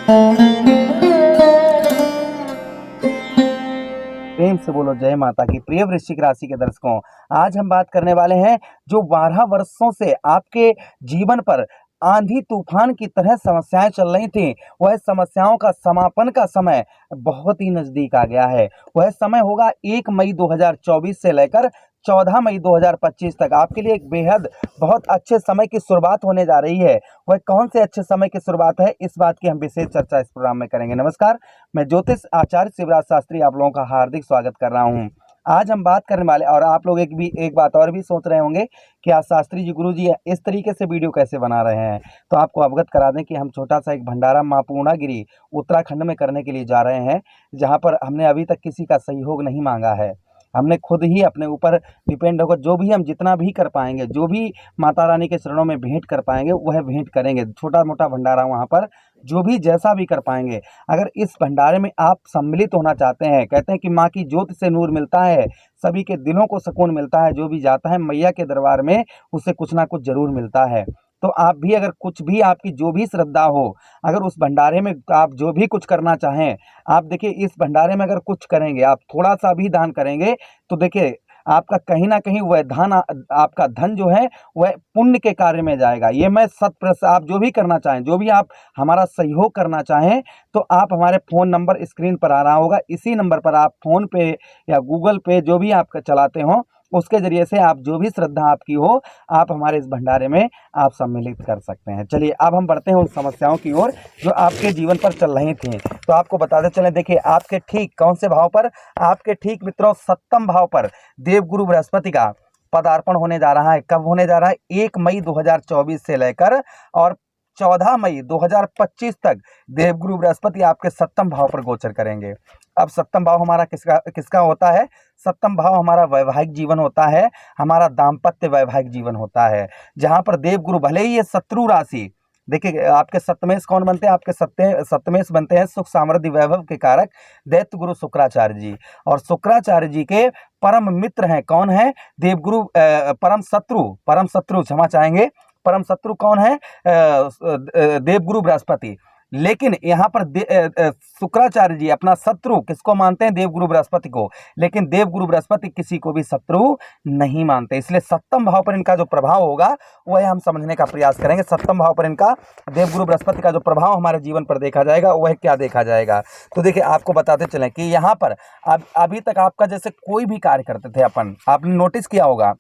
प्रेम से बोलो जय माता की। प्रिय वृश्चिक राशि के दर्शकों, आज हम बात करने वाले हैं जो 12 वर्षों से आपके जीवन पर आंधी तूफान की तरह समस्याएं चल रही थी, वह समस्याओं का समापन का समय बहुत ही नजदीक आ गया है। वह समय होगा 1 मई 2024 से लेकर 14 मई 2025 तक। आपके लिए एक बेहद बहुत अच्छे समय की शुरुआत होने जा रही है। वह कौन से अच्छे समय की शुरुआत है, इस बात की हम विशेष चर्चा इस प्रोग्राम में करेंगे। नमस्कार, मैं ज्योतिष आचार्य शिवराज शास्त्री आप लोगों का हार्दिक स्वागत कर रहा हूं। आज हम बात करने वाले, और आप लोग एक बात और भी सोच रहे होंगे कि आज शास्त्री जी, गुरु जी इस तरीके से वीडियो कैसे बना रहे हैं, तो आपको अवगत करा दें कि हम छोटा सा एक भंडारा मां पूर्णागिरि उत्तराखंड में करने के लिए जा रहे हैं, जहां पर हमने अभी तक किसी का सहयोग नहीं मांगा है। हमने खुद ही अपने ऊपर डिपेंड होकर जो भी हम जितना भी कर पाएंगे, जो भी माता रानी के चरणों में भेंट कर पाएंगे वह भेंट करेंगे। छोटा मोटा भंडारा वहाँ पर जो भी जैसा भी कर पाएंगे। अगर इस भंडारे में आप सम्मिलित होना चाहते हैं, कहते हैं कि माँ की ज्योति से नूर मिलता है, सभी के दिलों को सुकून मिलता है, जो भी जाता है मैया के दरबार में उसे कुछ ना कुछ जरूर मिलता है। तो आप भी अगर कुछ भी आपकी जो भी श्रद्धा हो, अगर उस भंडारे में आप जो भी कुछ करना चाहें, आप देखिए इस भंडारे में अगर कुछ करेंगे, आप थोड़ा सा भी दान करेंगे, तो देखिए आपका कहीं ना कहीं वह धन, आपका धन जो है वह पुण्य के कार्य में जाएगा। ये मैं आप जो भी करना चाहें, जो भी आप हमारा सहयोग करना चाहें, तो आप हमारे फ़ोन नंबर स्क्रीन पर आ रहा होगा, इसी नंबर पर आप फ़ोन पे या गूगल पे जो भी आप चलाते हो, उसके ज़रिए से आप जो भी श्रद्धा आपकी हो, आप हमारे इस भंडारे में आप सम्मिलित कर सकते हैं। चलिए अब हम बढ़ते हैं उन समस्याओं की ओर जो आपके जीवन पर चल रही थी। तो आपको बताते चलें, देखिए आपके ठीक कौन से भाव पर, आपके ठीक मित्रों 7वें भाव पर देवगुरु बृहस्पति का पदार्पण होने जा रहा है। कब होने जा रहा है? 1 मई 2024 से लेकर और 14 मई 2025 तक देवगुरु बृहस्पति आपके 7वें भाव पर गोचर करेंगे। अब 7वां भाव हमारा किसका किसका होता है? 7वां भाव हमारा वैवाहिक जीवन होता है, हमारा दाम्पत्य वैवाहिक जीवन होता है, जहां पर देवगुरु भले ही ये शत्रु राशि, देखिए आपके सप्तमेश कौन बनते हैं? आपके सप्तमेश बनते हैं सुख समृद्धि वैभव के कारक दैत्य गुरु शुक्राचार्य जी, और शुक्राचार्य जी के परम मित्र हैं कौन है? देवगुरु परम शत्रु क्षमा चाहेंगे, परम शत्रु कौन है? देवगुरु बृहस्पति। लेकिन यहाँ पर शुक्राचार्य जी अपना शत्रु किसको मानते हैं? देवगुरु बृहस्पति को। लेकिन देवगुरु बृहस्पति किसी को भी शत्रु नहीं मानते, इसलिए 7वें भाव पर इनका जो प्रभाव होगा वह हम समझने का प्रयास करेंगे। 7वें भाव पर इनका देवगुरु बृहस्पति का जो प्रभाव हमारे जीवन पर देखा जाएगा वह क्या देखा जाएगा। तो देखिए आपको बताते चलें कि यहाँ पर अभी तक आपका जैसे कोई भी कार्य करते थे आपने नोटिस किया होगा,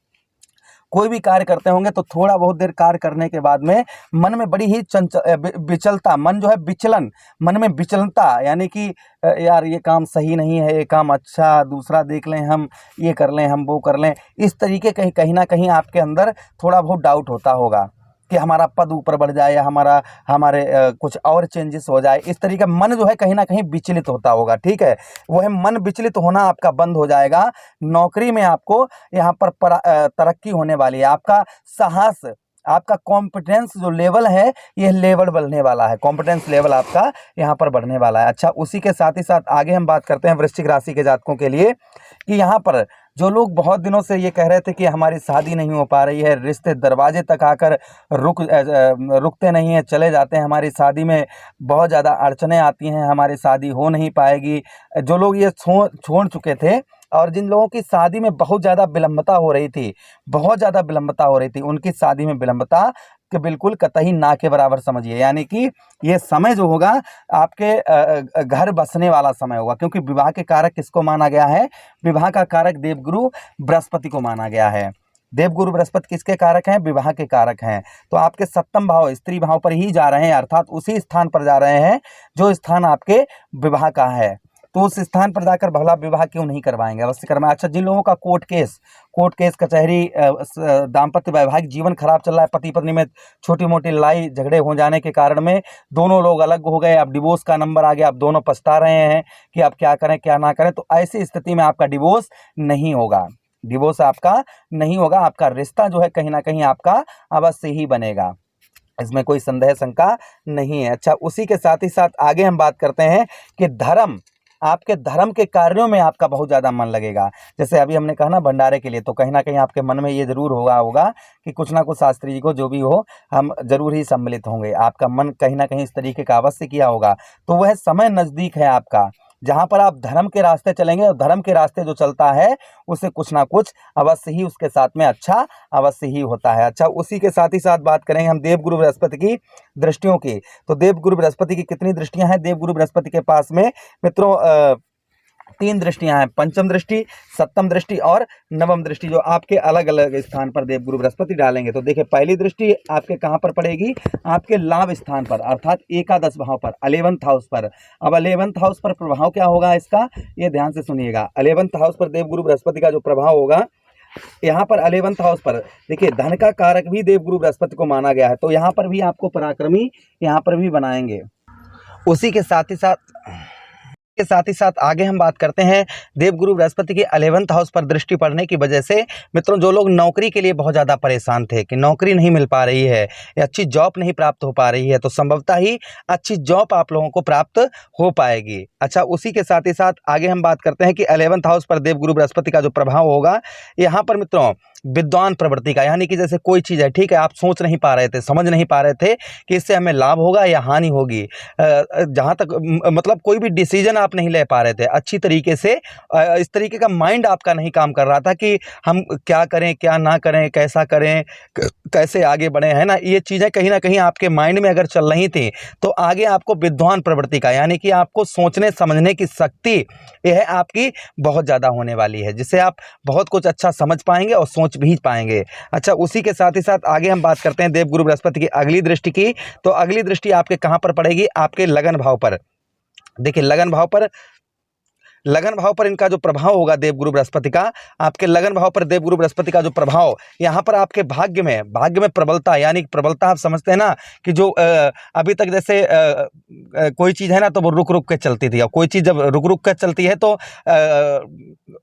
कोई भी कार्य करते होंगे तो थोड़ा बहुत देर कार्य करने के बाद में मन में बड़ी ही विचलता, मन जो है विचलन, मन में विचलनता, यानी कि यार ये काम सही नहीं है, ये काम अच्छा दूसरा देख लें, हम ये कर लें, हम वो कर लें, इस तरीके कहीं ना कहीं आपके अंदर थोड़ा बहुत डाउट होता होगा कि हमारा पद ऊपर बढ़ जाए या हमारे कुछ और चेंजेस हो जाए। इस तरीके मन जो है कहीं ना कहीं विचलित होता होगा, ठीक है। वह मन विचलित होना आपका बंद हो जाएगा। नौकरी में आपको यहाँ पर तरक्की होने वाली है। आपका साहस, आपका कॉम्पिटेंस जो लेवल है, यह लेवल बढ़ने वाला है, कॉम्पिटेंस लेवल आपका यहाँ पर बढ़ने वाला है। अच्छा, उसी के साथ ही साथ आगे हम बात करते हैं वृश्चिक राशि के जातकों के लिए कि यहाँ पर जो लोग बहुत दिनों से ये कह रहे थे कि हमारी शादी नहीं हो पा रही है, रिश्ते दरवाजे तक आकर रुकते नहीं हैं, चले जाते हैं, हमारी शादी में बहुत ज़्यादा अड़चनें आती हैं, हमारी शादी हो नहीं पाएगी, जो लोग ये छोड़ चुके थे और जिन लोगों की शादी में बहुत ज़्यादा विलंबता हो रही थी, बहुत ज़्यादा विलंबता हो रही थी, उनकी शादी में विलंबता कि बिल्कुल कतई ना के बराबर समझिए। यानी कि ये समय जो होगा आपके घर बसने वाला समय होगा, क्योंकि विवाह के कारक किसको माना गया है? विवाह का कारक देवगुरु बृहस्पति को माना गया है। देवगुरु बृहस्पति किसके कारक हैं? विवाह के कारक हैं। तो आपके 7वें भाव स्त्री भाव पर ही जा रहे हैं, अर्थात उसी स्थान पर जा रहे हैं जो स्थान आपके विवाह का है। तो उस स्थान पर जाकर भला विवाह क्यों नहीं करवाएंगे? अवश्य करवाएं। अच्छा, जिन लोगों का कोर्ट केस कचहरी दाम्पत्य वैवाहिक जीवन खराब चल रहा है, पति पत्नी में छोटी मोटी लड़ाई झगड़े हो जाने के कारण में दोनों लोग अलग हो गए, अब डिवोर्स का नंबर आ गया, अब दोनों पछता रहे हैं कि अब क्या करें क्या ना करें, तो ऐसी स्थिति में आपका डिवोर्स नहीं होगा, डिवोर्स आपका नहीं होगा। आपका रिश्ता जो है कहीं ना कहीं आपका अवश्य ही बनेगा, इसमें कोई संदेह शंका नहीं है। अच्छा, उसी के साथ ही साथ आगे हम बात करते हैं कि धर्म, आपके धर्म के कार्यों में आपका बहुत ज़्यादा मन लगेगा। जैसे अभी हमने कहा ना भंडारे के लिए, तो कहीं न कहीं आपके मन में ये ज़रूर होगा कि कुछ ना कुछ शास्त्री जी को जो भी हो, हम ज़रूर ही सम्मिलित होंगे। आपका मन कहीं न कहीं इस तरीके का अवश्य किया होगा। तो वह समय नज़दीक है आपका, जहाँ पर आप धर्म के रास्ते चलेंगे और धर्म के रास्ते जो चलता है, उससे कुछ ना कुछ अवश्य ही उसके साथ में अच्छा अवश्य ही होता है। अच्छा, उसी के साथ ही साथ बात करेंगे हम देवगुरु बृहस्पति की दृष्टियों की। तो देवगुरु बृहस्पति की कितनी दृष्टियाँ हैं देवगुरु बृहस्पति के पास में मित्रों? 3 दृष्टियाँ हैं, पंचम दृष्टि, सप्तम दृष्टि और नवम दृष्टि, जो आपके अलग-अलग स्थान पर देवगुरु बृहस्पति डालेंगे। तो देखिए, पहली दृष्टि आपके कहाँ पर पड़ेगी? आपके लाभ स्थान पर, अर्थात एकादश भाव पर, 11th हाउस पर। अब 11th हाउस पर प्रभाव क्या होगा इसका, ये ध्यान से सुनिएगा। 11th हाउस पर देवगुरु बृहस्पति का जो प्रभाव होगा, यहाँ पर 11th हाउस पर देखिए, धन का कारक भी देवगुरु बृहस्पति को माना गया है, तो यहाँ पर भी आपको पराक्रमी यहाँ पर भी बनाएंगे। उसी के साथ ही साथ आगे हम बात करते हैं देवगुरु बृहस्पति के 11th हाउस पर दृष्टि पड़ने की वजह से मित्रों, जो लोग नौकरी के लिए बहुत ज़्यादा परेशान थे कि नौकरी नहीं मिल पा रही है या अच्छी जॉब नहीं प्राप्त हो पा रही है, तो संभवतः ही अच्छी जॉब आप लोगों को प्राप्त हो पाएगी। अच्छा, उसी के साथ ही साथ आगे हम बात करते हैं कि 11th हाउस पर देवगुरु बृहस्पति का जो प्रभाव होगा, यहाँ पर मित्रों विद्वान प्रवृत्ति का, यानी कि जैसे कोई चीज़ है, ठीक है, आप सोच नहीं पा रहे थे, समझ नहीं पा रहे थे कि इससे हमें लाभ होगा या हानि होगी, जहाँ तक मतलब कोई भी डिसीजन आप नहीं ले पा रहे थे अच्छी तरीके से, इस तरीके का माइंड आपका नहीं काम कर रहा था कि हम क्या करें, क्या ना करें, कैसा करें, कैसे आगे बढ़े, है ना। ये चीज़ें कहीं ना कहीं आपके माइंड में अगर चल रही थी, तो आगे आपको विद्वान प्रवृत्ति का, यानी कि आपको सोचने समझने की शक्ति यह आपकी बहुत ज़्यादा होने वाली है, जिससे आप बहुत कुछ अच्छा समझ पाएंगे और सोच भी पाएंगे। अच्छा, उसी के साथ ही साथ आगे हम बात करते हैं देवगुरु बृहस्पति की अगली दृष्टि की। तो अगली दृष्टि आपके कहां पर पड़ेगी? आपके लगन भाव पर। देखिए, लगन भाव पर इनका जो प्रभाव होगा देवगुरु बृहस्पति का, आपके लगन भाव पर देवगुरु बृहस्पति का जो प्रभाव, यहाँ पर आपके भाग्य में प्रबलता, यानी प्रबलता आप समझते हैं ना कि जो अभी तक जैसे कोई चीज़ है ना, तो वो रुक रुक के चलती थी, और कोई चीज़ जब रुक रुक के चलती है तो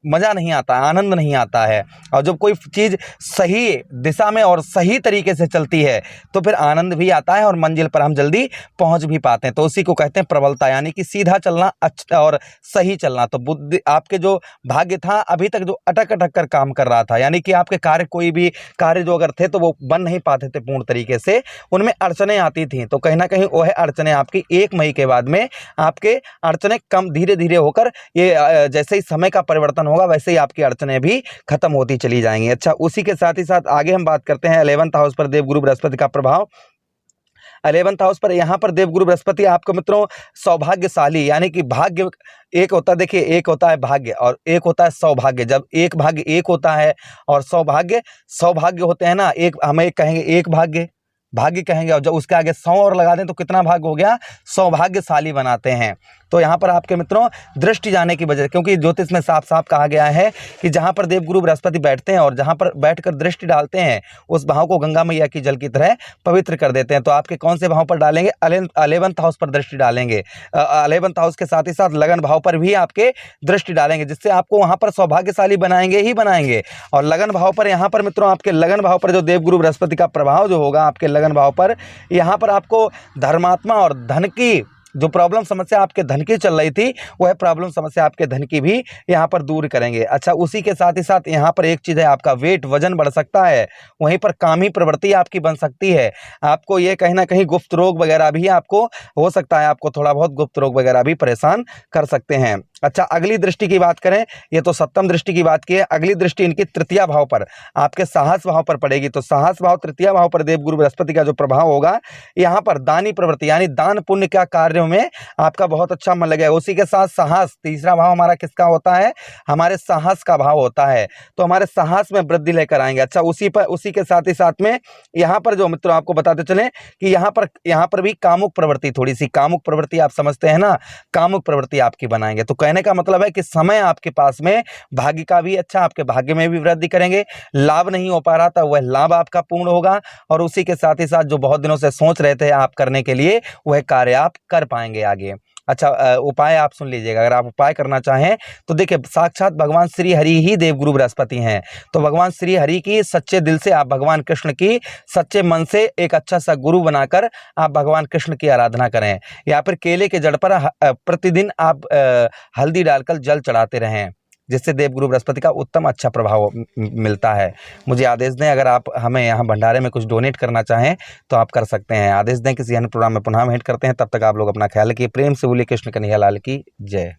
मज़ा नहीं आता, आनंद नहीं आता है, और जब कोई चीज़ सही दिशा में और सही तरीके से चलती है तो फिर आनंद भी आता है और मंजिल पर हम जल्दी पहुँच भी पाते हैं। तो उसी को कहते हैं प्रबलता, यानी कि सीधा चलना, अच्छा और सही चलना। तो बुद्धि, आपके जो भाग्य था अभी तक जो अटक अटक कर काम कर रहा था, यानी कि आपके कार्य, कोई भी कार्य जो अगर थे तो वो बन नहीं पाते थे पूर्ण तरीके से, उनमें अड़चने आती थी। तो कहीं ना कहीं वह अड़चने आपकी 1 मई के बाद में आपके अड़चने कम धीरे धीरे होकर, ये जैसे ही समय का परिवर्तन होगा वैसे ही आपकी अड़चने भी खत्म होती चली जाएंगी। अच्छा, उसी के साथ ही साथ आगे हम बात करते हैं 11th हाउस पर देवगुरु बृहस्पति का प्रभाव। 11th हाउस पर, यहाँ पर देवगुरु बृहस्पति आपको मित्रों सौभाग्यशाली, यानी कि भाग्य एक होता है, देखिए एक होता है भाग्य और एक होता है सौभाग्य। जब एक भाग्य एक होता है और सौभाग्य होते हैं ना, एक हमें कहेंगे एक भाग्य कहेंगे, और जब उसके आगे 100 और लगा दें तो कितना भाग्य हो गया? सौभाग्यशाली बनाते हैं। तो यहाँ पर आपके मित्रों दृष्टि जाने की वजह, क्योंकि ज्योतिष में साफ साफ कहा गया है कि जहाँ पर देवगुरु बृहस्पति बैठते हैं और जहाँ पर बैठकर दृष्टि डालते हैं, उस भाव को गंगा मैया की जल की तरह पवित्र कर देते हैं। तो आपके कौन से भाव पर डालेंगे? 11th हाउस पर दृष्टि डालेंगे। 11th हाउस के साथ ही साथ लगन भाव पर भी आपके दृष्टि डालेंगे, जिससे आपको वहाँ पर सौभाग्यशाली बनाएंगे। और लगन भाव पर, यहाँ पर मित्रों आपके लगन भाव पर जो देवगुरु बृहस्पति का प्रभाव जो होगा आपके लगन भाव पर, यहाँ पर आपको धर्मात्मा और धन की जो प्रॉब्लम समस्या आपके धन की चल रही थी, वह प्रॉब्लम समस्या आपके धन की भी यहाँ पर दूर करेंगे। अच्छा, उसी के साथ ही साथ यहाँ पर एक चीज़ है, आपका वेट, वजन बढ़ सकता है, वहीं पर कामी प्रवृत्ति आपकी बन सकती है। आपको ये कहीं ना कहीं गुप्त रोग वगैरह भी आपको हो सकता है, आपको थोड़ा बहुत गुप्त रोग वगैरह भी परेशान कर सकते हैं। अच्छा, अगली दृष्टि की बात करें, ये तो सप्तम दृष्टि की बात की है। अगली दृष्टि इनकी तृतीय भाव पर, आपके साहस भाव पर पड़ेगी। तो साहस भाव, तृतीय भाव पर देवगुरु बृहस्पति का जो प्रभाव होगा, यहाँ पर दानी प्रवृत्ति, यानी दान पुण्य का कार्यों में आपका बहुत अच्छा मन लगेगा। उसी के साथ साहस, तीसरा भाव हमारा किसका होता है? हमारे साहस का भाव होता है, तो हमारे साहस में वृद्धि लेकर आएंगे। अच्छा, उसी के साथ ही साथ में यहाँ पर जो मित्रों आपको बताते चलें कि यहाँ पर भी कामुक प्रवृत्ति, थोड़ी सी कामुक प्रवृत्ति आप समझते हैं ना, कामुक प्रवृत्ति आपकी बनाएंगे। तो कहने का मतलब है कि समय आपके पास में भाग्य का भी अच्छा, आपके भाग्य में भी वृद्धि करेंगे। लाभ नहीं हो पा रहा था, वह लाभ आपका पूर्ण होगा, और उसी के साथ ही साथ जो बहुत दिनों से सोच रहे थे आप करने के लिए, वह कार्य आप कर पाएंगे आगे। अच्छा, उपाय आप सुन लीजिएगा। अगर आप उपाय करना चाहें तो देखिए, साक्षात भगवान श्री हरि ही देवगुरु बृहस्पति हैं। तो भगवान श्री हरि की सच्चे दिल से आप भगवान कृष्ण की सच्चे मन से एक अच्छा सा गुरु बनाकर आप भगवान कृष्ण की आराधना करें, या फिर केले के जड़ पर प्रतिदिन आप हल्दी डालकर जल चढ़ाते रहें, जिससे देवगुरु बृहस्पति का उत्तम अच्छा प्रभाव मिलता है। मुझे आदेश दें, अगर आप हमें यहाँ भंडारे में कुछ डोनेट करना चाहें तो आप कर सकते हैं। आदेश दें, किसी अन्य प्रोग्राम में पुनः भेंट करते हैं। तब तक आप लोग अपना ख्याल रखिए। प्रेम से बोलिए कृष्ण कन्हैया लाल की जय।